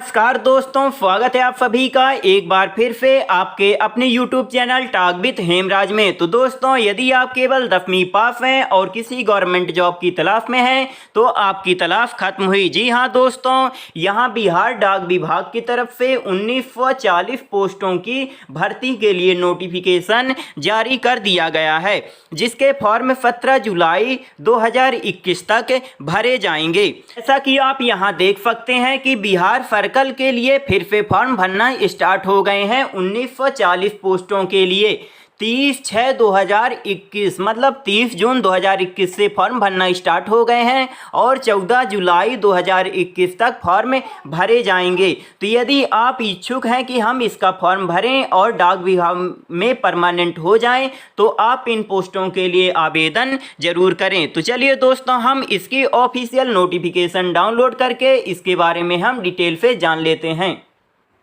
नमस्कार दोस्तों, स्वागत है आप सभी का एक बार फिर से आपके अपने YouTube channel talk with Hemraj में। तो दोस्तों, यदि आप केवल 10वीं पास हैं और किसी गवर्नमेंट जॉब की तलाश में हैं तो आपकी तलाश खत्म हुई। जी हां दोस्तों, यहां बिहार डाक विभाग की तरफ से 1940 पोस्टों की भर्ती के लिए नोटिफिकेशन जारी कर दिया गया है, जिसके फॉर्म 17 जुलाई 2021 तक भरे जाएंगे। जैसा कि आप यहां देख सकते हैं कि बिहार सर्कल के लिए फिर से फॉर्म भरना स्टार्ट हो गए हैं। 1940 पोस्टों के लिए 30/6/2021 मतलब 30 जून 2021 से फॉर्म भरना स्टार्ट हो गए हैं और 14 जुलाई 2021 तक फॉर्म भरे जाएंगे। तो यदि आप इच्छुक हैं कि हम इसका फॉर्म भरें और डाक विभाग में परमानेंट हो जाएं तो आप इन पोस्टों के लिए आवेदन जरूर करें। तो चलिए दोस्तों, हम इसकी ऑफिशियल नोटिफिकेशन डाउनलोड करके इसके बारे में हम डिटेल से जान लेते हैं।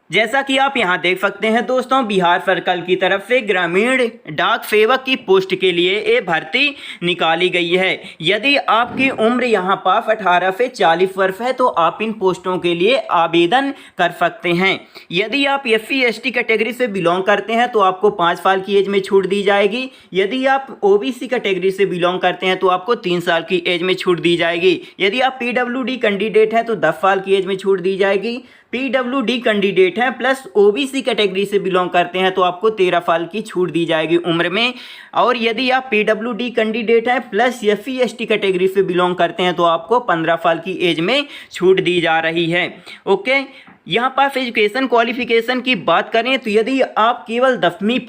जैसा कि आप यहां देख सकते हैं दोस्तों, बिहार सर्कल की तरफ से ग्रामीण डाक सेवक की पोस्ट के लिए ये भर्ती निकाली गई है। यदि आपकी उम्र यहां पास 18 से 40 वर्ष है तो आप इन पोस्टों के लिए आवेदन कर सकते हैं। यदि आप SC ST कैटेगरी से बिलोंग करते हैं तो आपको 5 साल की एज में छूट दी जाएगी। यदि आप OBC कैटेगरी से बिलोंग करते हैं तो आपको 3 साल की एज में छूट दी जाएगी। यदि आप PWD कैंडिडेट हैं तो 10 साल की एज में छूट दी जाएगी। PWD कैंडिडेट हैं प्लस OBC कैटेगरी से बिलोंग करते हैं तो आपको 13 साल की छूट दी जाएगी उम्र में। और यदि आप PWD कैंडिडेट हैं प्लस SC ST कैटेगरी से बिलोंग करते हैं तो आपको 15 साल की एज में छूट दी जा रही है। ओके, यहाँ पास एजुकेशन क्वालिफिकेशन की बात करें तो यदि आप केवल 10वीं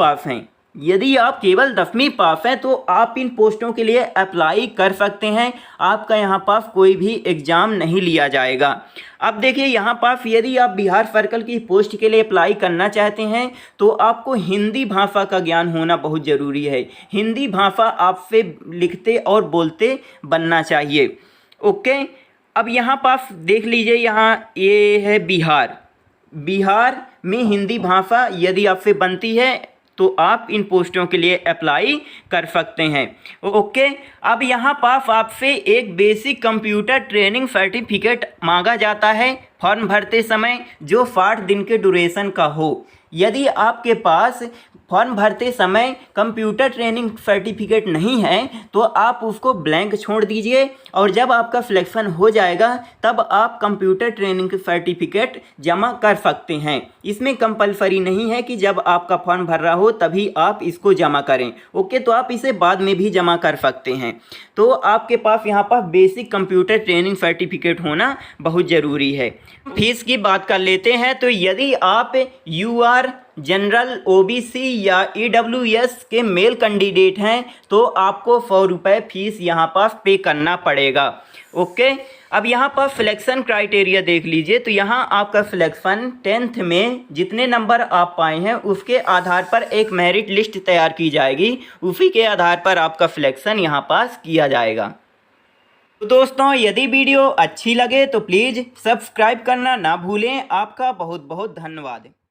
पास हैं तो आप इन पोस्टों के लिए अप्लाई कर सकते हैं। आपका यहाँ पास कोई भी एग्ज़ाम नहीं लिया जाएगा। अब देखिए, यहाँ पास यदि आप बिहार सर्कल की पोस्ट के लिए अप्लाई करना चाहते हैं तो आपको हिंदी भाषा का ज्ञान होना बहुत ज़रूरी है। हिंदी भाषा आपसे लिखते और बोलते बनना चाहिए। ओके, अब यहाँ पास देख लीजिए, यहाँ ये है बिहार में हिंदी भाषा यदि आपसे बनती है तो आप इन पोस्टों के लिए अप्लाई कर सकते हैं। ओके, अब यहाँ पास आपसे एक बेसिक कंप्यूटर ट्रेनिंग सर्टिफिकेट मांगा जाता है फॉर्म भरते समय, जो 60 दिन के ड्यूरेशन का हो। यदि आपके पास फॉर्म भरते समय कंप्यूटर ट्रेनिंग सर्टिफिकेट नहीं है तो आप उसको ब्लैंक छोड़ दीजिए और जब आपका सिलेक्शन हो जाएगा तब आप कंप्यूटर ट्रेनिंग सर्टिफिकेट जमा कर सकते हैं। इसमें कंपलसरी नहीं है कि जब आपका फॉर्म भर रहा हो तभी आप इसको जमा करें। ओके, तो आप इसे बाद में भी जमा कर सकते हैं। तो आपके पास यहाँ पर बेसिक कंप्यूटर ट्रेनिंग सर्टिफिकेट होना बहुत ज़रूरी है। फीस की बात कर लेते हैं तो यदि आप UR जनरल OBC या EWS के मेल कैंडिडेट हैं तो आपको 100 रुपये फीस यहाँ पर पे करना पड़ेगा। ओके, अब यहाँ पर सिलेक्शन क्राइटेरिया देख लीजिए। तो यहाँ आपका सिलेक्शन 10th में जितने नंबर आप पाए हैं उसके आधार पर एक मेरिट लिस्ट तैयार की जाएगी, उसी के आधार पर आपका सिलेक्शन यहाँ पास किया जाएगा। तो दोस्तों, यदि वीडियो अच्छी लगे तो प्लीज़ सब्सक्राइब करना ना भूलें। आपका बहुत बहुत धन्यवाद।